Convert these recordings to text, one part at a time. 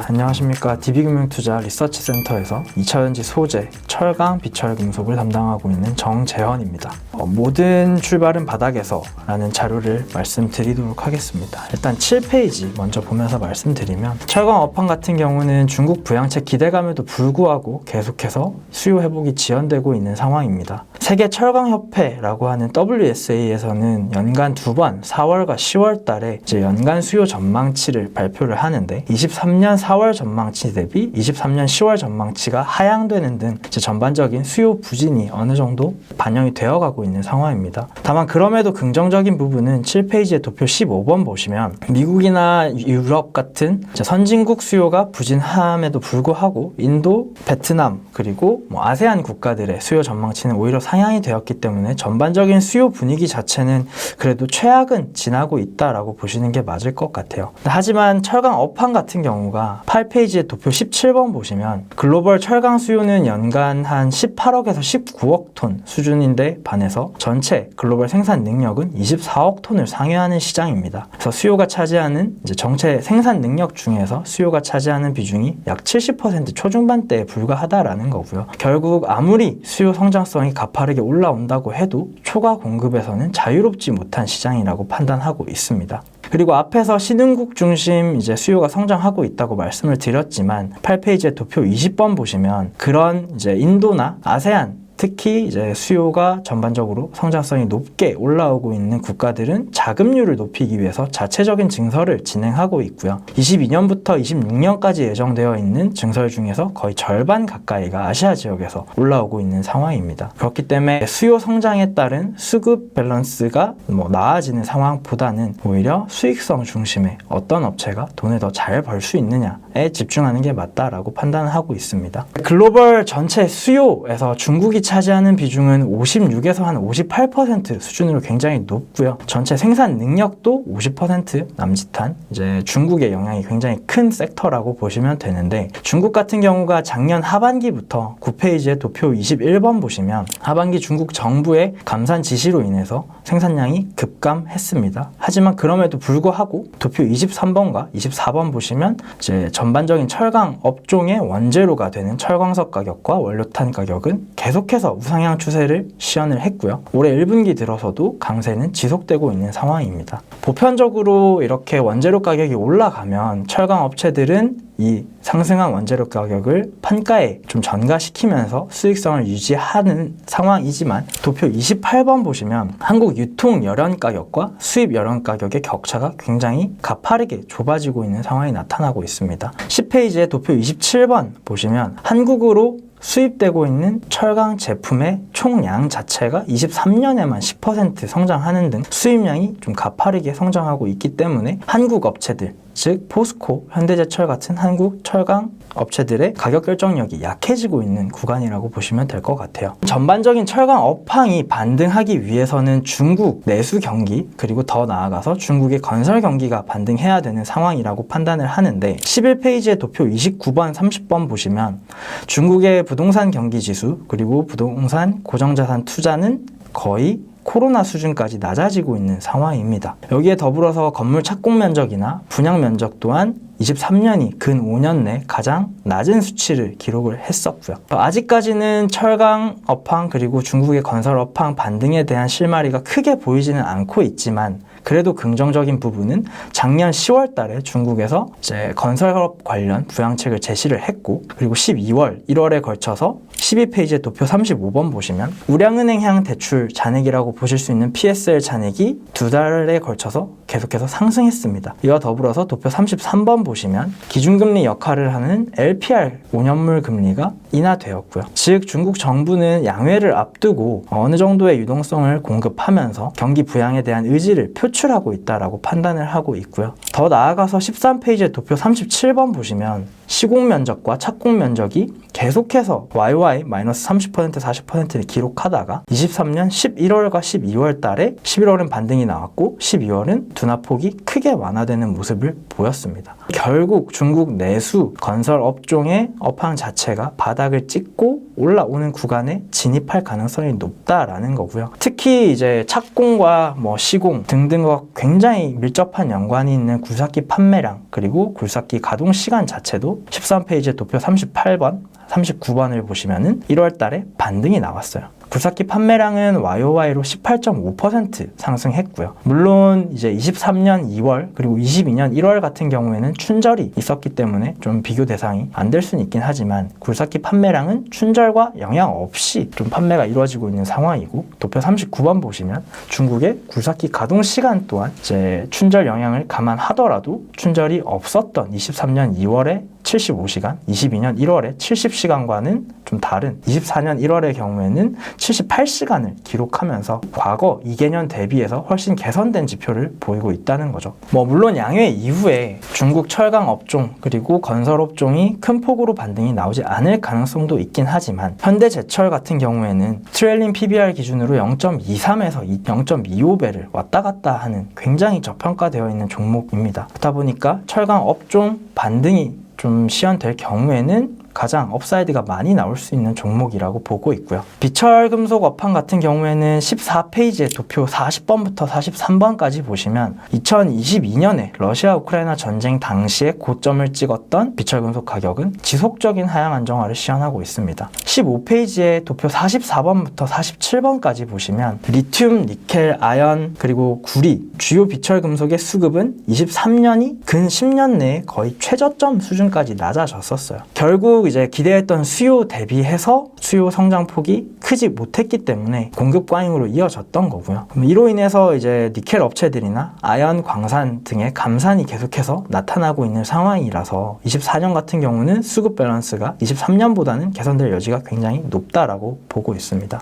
안녕하십니까. DB금융투자 리서치센터에서 2차전지 소재, 철강, 비철금속을 담당하고 있는 정재헌입니다. 모든 출발은 바닥에서 라는 자료를 말씀드리도록 하겠습니다. 일단 7페이지 먼저 보면서 말씀드리면, 철강 업황 같은 경우는 중국 부양책 기대감에도 불구하고 계속해서 수요 회복이 지연되고 있는 상황입니다. 세계 철강협회라고 하는 WSA에서는 연간 2번 4월과 10월 달에 이제 연간 수요 전망치를 발표를 하는데, 23년 4월 전망치 대비 23년 10월 전망치가 하향되는 등 이제 전반적인 수요 부진이 어느 정도 반영이 되어가고 있는 상황입니다. 다만 그럼에도 긍정적인 부분은 7페이지의 도표 15번 보시면, 미국이나 유럽 같은 선진국 수요가 부진함에도 불구하고 인도, 베트남 그리고 아세안 국가들의 수요 전망치는 오히려 상향이 되었기 때문에 전반적인 수요 분위기 자체는 그래도 최악은 지나고 있다라고 보시는 게 맞을 것 같아요. 하지만 철강 업황 같은 경우가 8페이지의 도표 17번 보시면, 글로벌 철강 수요는 연간 한 18억에서 19억 톤 수준인데 반해서 전체 글로벌 생산 능력은 24억 톤을 상회하는 시장입니다. 그래서 수요가 차지하는 이제 전체 생산 능력 중에서 수요가 차지하는 비중이 약 70% 초중반대에 불과하다라는 거고요. 결국 아무리 수요 성장성이 가파르게 올라온다고 해도 초과 공급에서는 자유롭지 못한 시장이라고 판단하고 있습니다. 그리고 앞에서 신흥국 중심 이제 수요가 성장하고 있다고 말씀을 드렸지만, 8페이지의 도표 20번 보시면 그런 이제 인도나 아세안, 특히 이제 수요가 전반적으로 성장성이 높게 올라오고 있는 국가들은 자금률을 높이기 위해서 자체적인 증설을 진행하고 있고요. 22년부터 26년까지 예정되어 있는 증설 중에서 거의 절반 가까이가 아시아 지역에서 올라오고 있는 상황입니다. 그렇기 때문에 수요 성장에 따른 수급 밸런스가 나아지는 상황보다는 오히려 수익성 중심의 어떤 업체가 돈을 더 잘 벌 수 있느냐에 집중하는 게 맞다라고 판단하고 있습니다. 글로벌 전체 수요에서 중국이 차지하는 비중은 56에서 한 58% 수준으로 굉장히 높고요. 전체 생산 능력도 50% 남짓한 이제 중국의 영향이 굉장히 큰 섹터라고 보시면 되는데, 중국 같은 경우가 작년 하반기부터 9페이지의 도표 21번 보시면 하반기 중국 정부의 감산 지시로 인해서 생산량이 급감했습니다. 하지만 그럼에도 불구하고 도표 23번과 24번 보시면 이제 전반적인 철강 업종의 원재료가 되는 철광석 가격과 원료탄 가격은 계속해서 우상향 추세를 시현을 했고요. 올해 1분기 들어서도 강세는 지속되고 있는 상황입니다. 보편적으로 이렇게 원재료 가격이 올라가면 철강 업체들은 이 상승한 원재료 가격을 판가에 좀 전가시키면서 수익성을 유지하는 상황이지만, 도표 28번 보시면 한국 유통 열연 가격과 수입 열연 가격의 격차가 굉장히 가파르게 좁아지고 있는 상황이 나타나고 있습니다. 10페이지의 도표 27번 보시면 한국으로 수입되고 있는 철강 제품의 총량 자체가 23년에만 10% 성장하는 등 수입량이 좀 가파르게 성장하고 있기 때문에 한국 업체들, 즉 포스코, 현대제철 같은 한국 철강 업체들의 가격 결정력이 약해지고 있는 구간이라고 보시면 될 것 같아요. 전반적인 철강 업황이 반등하기 위해서는 중국 내수 경기, 그리고 더 나아가서 중국의 건설 경기가 반등해야 되는 상황이라고 판단을 하는데, 11페이지의 도표 29번, 30번 보시면 중국의 부동산 경기 지수, 그리고 부동산 고정자산 투자는 거의 코로나 수준까지 낮아지고 있는 상황입니다. 여기에 더불어서 건물 착공 면적이나 분양 면적 또한 23년이 근 5년 내 가장 낮은 수치를 기록을 했었고요. 아직까지는 철강 업황 그리고 중국의 건설 업황 반등에 대한 실마리가 크게 보이지는 않고 있지만, 그래도 긍정적인 부분은 작년 10월 달에 중국에서 이제 건설업 관련 부양책을 제시를 했고, 그리고 12월, 1월에 걸쳐서 12페이지의 도표 35번 보시면 우량은행향 대출 잔액이라고 보실 수 있는 PSL 잔액이 2달에 걸쳐서 계속해서 상승했습니다. 이와 더불어서 도표 33번 보시면 기준금리 역할을 하는 LPR 5년물 금리가 인하되었고요. 즉 중국 정부는 양회를 앞두고 어느 정도의 유동성을 공급하면서 경기 부양에 대한 의지를 표출하고 있다라고 판단을 하고 있고요. 더 나아가서 13페이지의 도표 37번 보시면 시공 면적과 착공 면적이 계속해서 YY-30% 40%를 기록하다가 23년 11월과 12월 달에 11월은 반등이 나왔고 12월은 둔화폭이 크게 완화되는 모습을 보였습니다. 결국 중국 내수 건설 업종의 업황 자체가 바닥을 찍고 올라오는 구간에 진입할 가능성이 높다라는 거고요. 특히 이제 착공과 시공 등등과 굉장히 밀접한 연관이 있는 굴삭기 판매량 그리고 굴삭기 가동 시간 자체도 13페이지의 도표 38번, 39번을 보시면은 1월 달에 반등이 나왔어요. 굴삭기 판매량은 YOY로 18.5% 상승했고요. 물론 이제 23년 2월 그리고 22년 1월 같은 경우에는 춘절이 있었기 때문에 좀 비교 대상이 안 될 수는 있긴 하지만 굴삭기 판매량은 춘절과 영향 없이 좀 판매가 이루어지고 있는 상황이고, 도표 39번 보시면 중국의 굴삭기 가동 시간 또한 이제 춘절 영향을 감안하더라도 춘절이 없었던 23년 2월에 75시간, 22년 1월에 70시간과는 좀 다른 24년 1월의 경우에는 78시간을 기록하면서 과거 2개년 대비해서 훨씬 개선된 지표를 보이고 있다는 거죠. 물론 양회 이후에 중국 철강 업종 그리고 건설 업종이 큰 폭으로 반등이 나오지 않을 가능성도 있긴 하지만, 현대제철 같은 경우에는 트레일링 PBR 기준으로 0.23에서 0.25배를 왔다 갔다 하는 굉장히 저평가되어 있는 종목입니다. 그렇다 보니까 철강 업종 반등이 좀 시현될 경우에는 가장 업사이드가 많이 나올 수 있는 종목이라고 보고 있고요. 비철금속 업황 같은 경우에는 14페이지의 도표 40번부터 43번까지 보시면 2022년에 러시아 우크라이나 전쟁 당시에 고점을 찍었던 비철금속 가격은 지속적인 하향 안정화를 시현하고 있습니다. 15페이지의 도표 44번부터 47번까지 보시면 리튬, 니켈, 아연 그리고 구리 주요 비철금속의 수급은 23년이 근 10년 내에 거의 최저점 수준까지 낮아졌었어요. 결국 이제 기대했던 수요 대비해서 수요 성장폭이 크지 못했기 때문에 공급 과잉으로 이어졌던 거고요. 이로 인해서 이제 니켈 업체들이나 아연 광산 등의 감산이 계속해서 나타나고 있는 상황이라서 24년 같은 경우는 수급 밸런스가 23년보다는 개선될 여지가 굉장히 높다라고 보고 있습니다.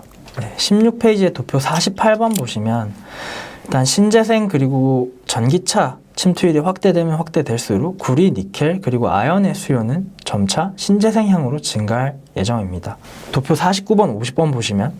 16페이지의 도표 48번 보시면 일단 신재생 그리고 전기차 침투율이 확대되면 확대될수록 구리, 니켈 그리고 아연의 수요는 점차 신재생향으로 증가할 예정입니다. 도표 49번, 50번 보시면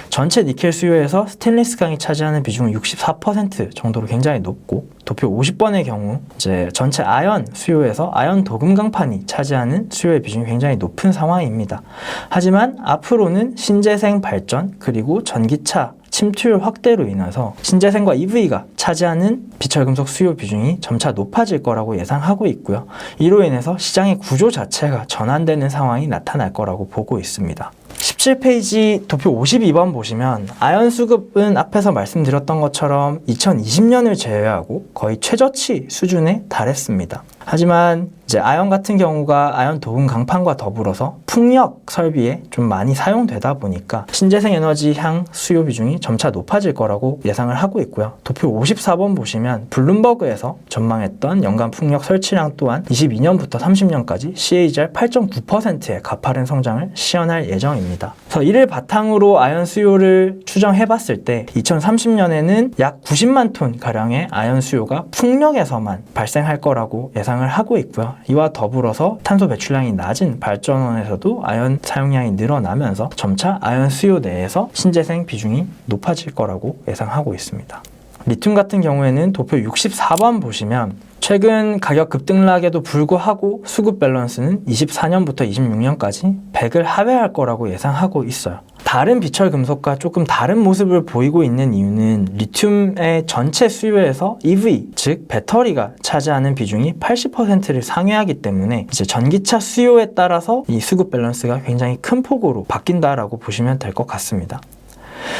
전체 니켈 수요에서 스테인리스 강이 차지하는 비중은 64% 정도로 굉장히 높고, 도표 50번의 경우 이제 전체 아연 수요에서 아연 도금 강판이 차지하는 수요의 비중이 굉장히 높은 상황입니다. 하지만 앞으로는 신재생 발전 그리고 전기차 침투율 확대로 인해서 신재생과 EV가 차지하는 비철금속 수요 비중이 점차 높아질 거라고 예상하고 있고요. 이로 인해서 시장의 구조 자체가 전환되는 상황이 나타날 거라고 보고 있습니다. 17페이지 도표 52번 보시면 아연 수급은 앞에서 말씀드렸던 것처럼 2020년을 제외하고 거의 최저치 수준에 달했습니다. 하지만 이제 아연 같은 경우가 아연 도금 강판과 더불어서 풍력 설비에 좀 많이 사용되다 보니까 신재생 에너지 향 수요 비중이 점차 높아질 거라고 예상을 하고 있고요. 도표 54번 보시면 블룸버그에서 전망했던 연간 풍력 설치량 또한 22년부터 30년까지 CAGR 8.9%의 가파른 성장을 시현할 예정입니다. 그래서 이를 바탕으로 아연 수요를 추정해 봤을 때 2030년에는 약 90만 톤 가량의 아연 수요가 풍력에서만 발생할 거라고 예상을 하고 있고요. 이와 더불어서 탄소 배출량이 낮은 발전원에서도 아연 사용량이 늘어나면서 점차 아연 수요 내에서 신재생 비중이 높아질 거라고 예상하고 있습니다. 리튬 같은 경우에는 도표 64번 보시면 최근 가격 급등락에도 불구하고 수급 밸런스는 24년부터 26년까지 100을 하회할 거라고 예상하고 있어요. 다른 비철 금속과 조금 다른 모습을 보이고 있는 이유는 리튬의 전체 수요에서 EV, 즉 배터리가 차지하는 비중이 80%를 상회하기 때문에 이제 전기차 수요에 따라서 이 수급 밸런스가 굉장히 큰 폭으로 바뀐다라고 보시면 될 것 같습니다.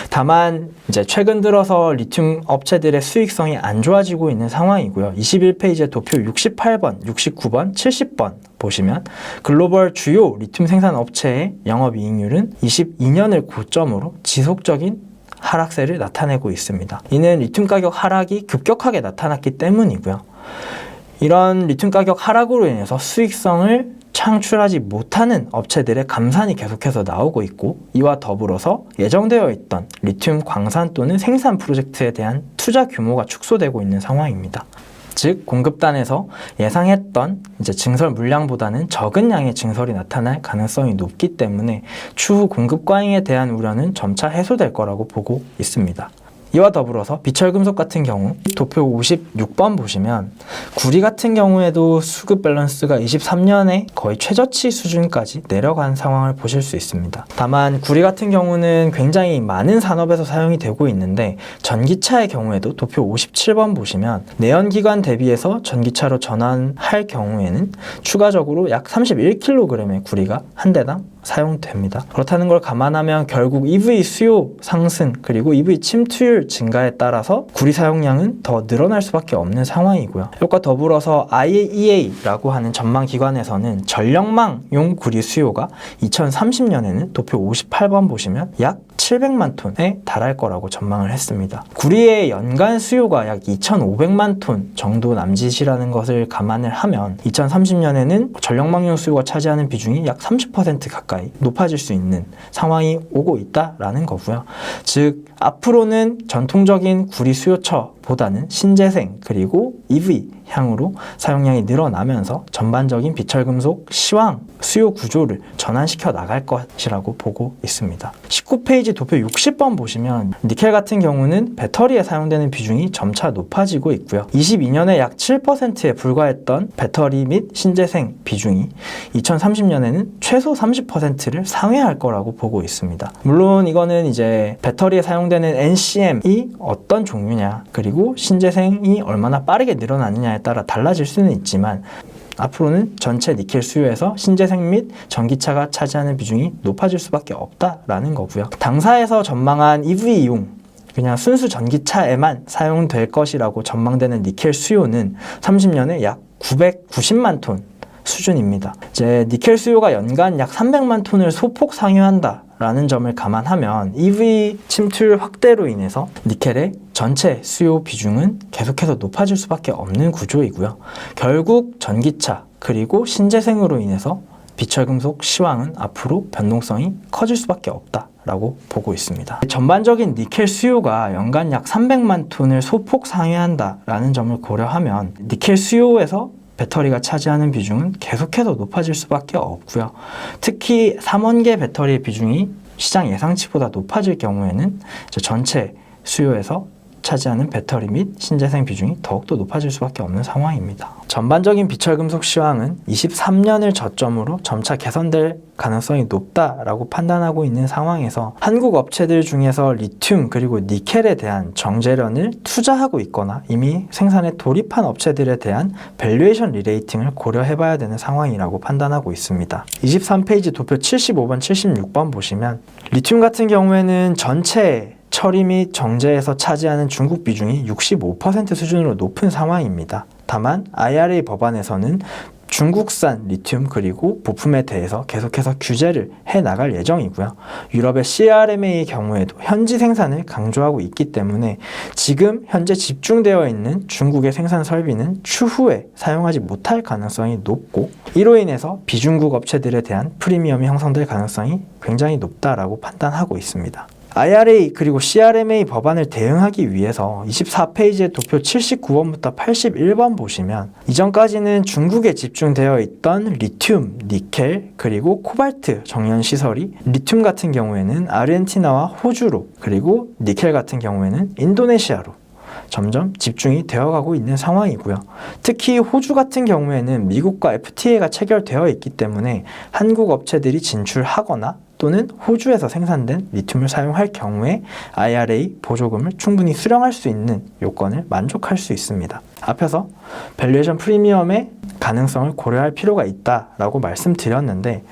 다만 이제 최근 들어서 리튬 업체들의 수익성이 안 좋아지고 있는 상황이고요. 21페이지의 도표 68번, 69번, 70번 보시면 글로벌 주요 리튬 생산 업체의 영업이익률은 22년을 고점으로 지속적인 하락세를 나타내고 있습니다. 이는 리튬 가격 하락이 급격하게 나타났기 때문이고요. 이런 리튬 가격 하락으로 인해서 수익성을 창출하지 못하는 업체들의 감산이 계속해서 나오고 있고, 이와 더불어서 예정되어 있던 리튬 광산 또는 생산 프로젝트에 대한 투자 규모가 축소되고 있는 상황입니다. 즉 공급단에서 예상했던 이제 증설 물량보다는 적은 양의 증설이 나타날 가능성이 높기 때문에 추후 공급 과잉에 대한 우려는 점차 해소될 거라고 보고 있습니다. 이와 더불어서 비철금속 같은 경우 도표 56번 보시면 구리 같은 경우에도 수급 밸런스가 23년에 거의 최저치 수준까지 내려간 상황을 보실 수 있습니다. 다만 구리 같은 경우는 굉장히 많은 산업에서 사용이 되고 있는데 전기차의 경우에도 도표 57번 보시면 내연기관 대비해서 전기차로 전환할 경우에는 추가적으로 약 31kg의 구리가 한 대당 사용됩니다. 그렇다는 걸 감안하면 결국 EV 수요 상승 그리고 EV 침투율 증가에 따라서 구리 사용량은 더 늘어날 수밖에 없는 상황이고요. 이것과 더불어서 IEA라고 하는 전망기관에서는 전력망용 구리 수요가 2030년에는 도표 58번 보시면 약 700만 톤에 달할 거라고 전망을 했습니다. 구리의 연간 수요가 약 2,500만 톤 정도 남짓이라는 것을 감안을 하면 2030년에는 전력망용 수요가 차지하는 비중이 약 30% 가까이 높아질 수 있는 상황이 오고 있다라는 거고요. 즉 앞으로는 전통적인 구리 수요처보다는 신재생 그리고 EV 향으로 사용량이 늘어나면서 전반적인 비철금속 시황 수요 구조를 전환시켜 나갈 것이라고 보고 있습니다. 19페이지 도표 60번 보시면 니켈 같은 경우는 배터리에 사용되는 비중이 점차 높아지고 있고요. 22년에 약 7%에 불과했던 배터리 및 신재생 비중이 2030년에는 최소 30%를 상회할 거라고 보고 있습니다. 물론 이거는 이제 배터리에 사용되는 NCM이 어떤 종류냐 그리고 신재생이 얼마나 빠르게 늘어나느냐에 따라 달라질 수는 있지만 앞으로는 전체 니켈 수요에서 신재생 및 전기차가 차지하는 비중이 높아질 수밖에 없다라는 거고요. 당사에서 전망한 EV용 그냥 순수 전기차에만 사용될 것이라고 전망되는 니켈 수요는 30년에 약 990만 톤 수준입니다. 이제 니켈 수요가 연간 약 300만 톤을 소폭 상회한다 라는 점을 감안하면 EV 침투율 확대로 인해서 니켈의 전체 수요 비중은 계속해서 높아질 수밖에 없는 구조이고요. 결국 전기차 그리고 신재생으로 인해서 비철금속 시황은 앞으로 변동성이 커질 수밖에 없다라고 보고 있습니다. 전반적인 니켈 수요가 연간 약 300만 톤을 소폭 상회한다라는 점을 고려하면 니켈 수요에서 배터리가 차지하는 비중은 계속해서 높아질 수밖에 없고요. 특히 3원계 배터리의 비중이 시장 예상치보다 높아질 경우에는 전체 수요에서 차지하는 배터리 및 신재생 비중이 더욱더 높아질 수밖에 없는 상황입니다. 전반적인 비철금속 시황은 23년을 저점으로 점차 개선될 가능성이 높다라고 판단하고 있는 상황에서 한국 업체들 중에서 리튬 그리고 니켈에 대한 정제련을 투자하고 있거나 이미 생산에 돌입한 업체들에 대한 밸류에이션 리레이팅을 고려해봐야 되는 상황이라고 판단하고 있습니다. 23페이지 도표 75번, 76번 보시면 리튬 같은 경우에는 전체 처리 및 정제에서 차지하는 중국 비중이 65% 수준으로 높은 상황입니다. 다만 IRA 법안에서는 중국산 리튬 그리고 부품에 대해서 계속해서 규제를 해나갈 예정이고요. 유럽의 CRM의 경우에도 현지 생산을 강조하고 있기 때문에 지금 현재 집중되어 있는 중국의 생산 설비는 추후에 사용하지 못할 가능성이 높고 이로 인해서 비중국 업체들에 대한 프리미엄이 형성될 가능성이 굉장히 높다라고 판단하고 있습니다. IRA 그리고 CRMA 법안을 대응하기 위해서 24페이지의 도표 79번부터 81번 보시면 이전까지는 중국에 집중되어 있던 리튬, 니켈, 그리고 코발트 정연 시설이 리튬 같은 경우에는 아르헨티나와 호주로 그리고 니켈 같은 경우에는 인도네시아로 점점 집중이 되어가고 있는 상황이고요. 특히 호주 같은 경우에는 미국과 FTA가 체결되어 있기 때문에 한국 업체들이 진출하거나 또는 호주에서 생산된 리튬을 사용할 경우에 IRA 보조금을 충분히 수령할 수 있는 요건을 만족할 수 있습니다. 앞에서 밸류에이션 프리미엄의 가능성을 고려할 필요가 있다라고 말씀드렸는데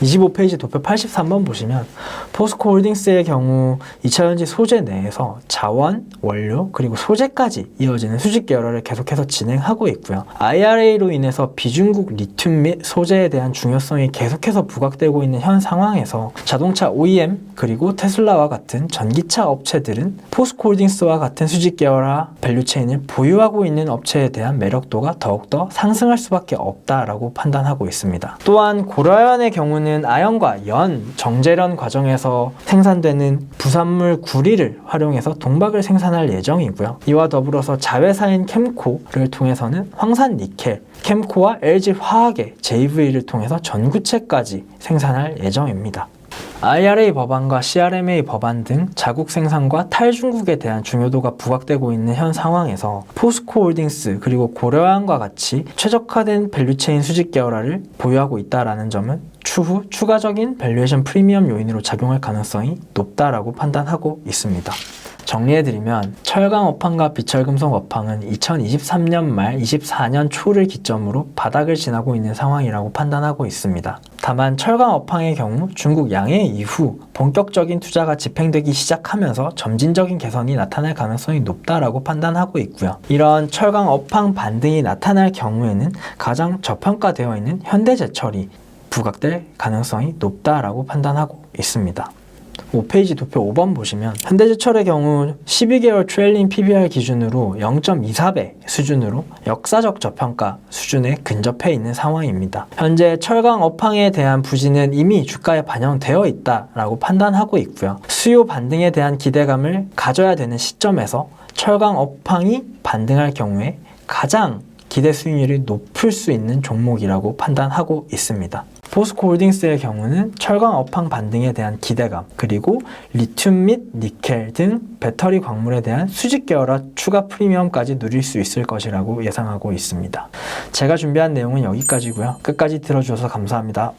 25페이지 도표 83번 보시면 포스코 홀딩스의 경우 2차전지 소재 내에서 자원, 원료, 그리고 소재까지 이어지는 수직 계열화를 계속해서 진행하고 있고요. IRA로 인해서 비중국 리튬 및 소재에 대한 중요성이 계속해서 부각되고 있는 현 상황에서 자동차 OEM 그리고 테슬라와 같은 전기차 업체들은 포스코 홀딩스와 같은 수직 계열화 밸류체인을 보유하고 있는 업체에 대한 매력도가 더욱더 상승할 수밖에 없다라고 판단하고 있습니다. 또한 고려아연의 경우는 아연과 연 정제련 과정에서 생산되는 부산물 구리를 활용해서 동박을 생산할 예정이고요. 이와 더불어서 자회사인 캠코를 통해서는 황산 니켈, 캠코와 LG 화학의 JV를 통해서 전구체까지 생산할 예정입니다. IRA 법안과 CRMA 법안 등 자국 생산과 탈중국에 대한 중요도가 부각되고 있는 현 상황에서 포스코 홀딩스 그리고 고려아연과 같이 최적화된 밸류체인 수직 계열화를 보유하고 있다는 점은 추후 추가적인 밸류에이션 프리미엄 요인으로 작용할 가능성이 높다라고 판단하고 있습니다. 정리해드리면 철강 업황과 비철금속 업황은 2023년 말 24년 초를 기점으로 바닥을 지나고 있는 상황이라고 판단하고 있습니다. 다만 철강 업황의 경우 중국 양해 이후 본격적인 투자가 집행되기 시작하면서 점진적인 개선이 나타날 가능성이 높다라고 판단하고 있고요. 이런 철강 업황 반등이 나타날 경우에는 가장 저평가되어 있는 현대제철이 부각될 가능성이 높다라고 판단하고 있습니다. 5페이지 도표 5번 보시면 현대제철의 경우 12개월 트레일링 PBR 기준으로 0.24배 수준으로 역사적 저평가 수준에 근접해 있는 상황입니다. 현재 철강 업황에 대한 부진은 이미 주가에 반영되어 있다라고 판단하고 있고요. 수요 반등에 대한 기대감을 가져야 되는 시점에서 철강 업황이 반등할 경우에 가장 기대 수익률이 높을 수 있는 종목이라고 판단하고 있습니다. 포스코 홀딩스의 경우는 철강 업황 반등에 대한 기대감, 그리고 리튬 및 니켈 등 배터리 광물에 대한 수직 계열화 추가 프리미엄까지 누릴 수 있을 것이라고 예상하고 있습니다. 제가 준비한 내용은 여기까지고요. 끝까지 들어주셔서 감사합니다.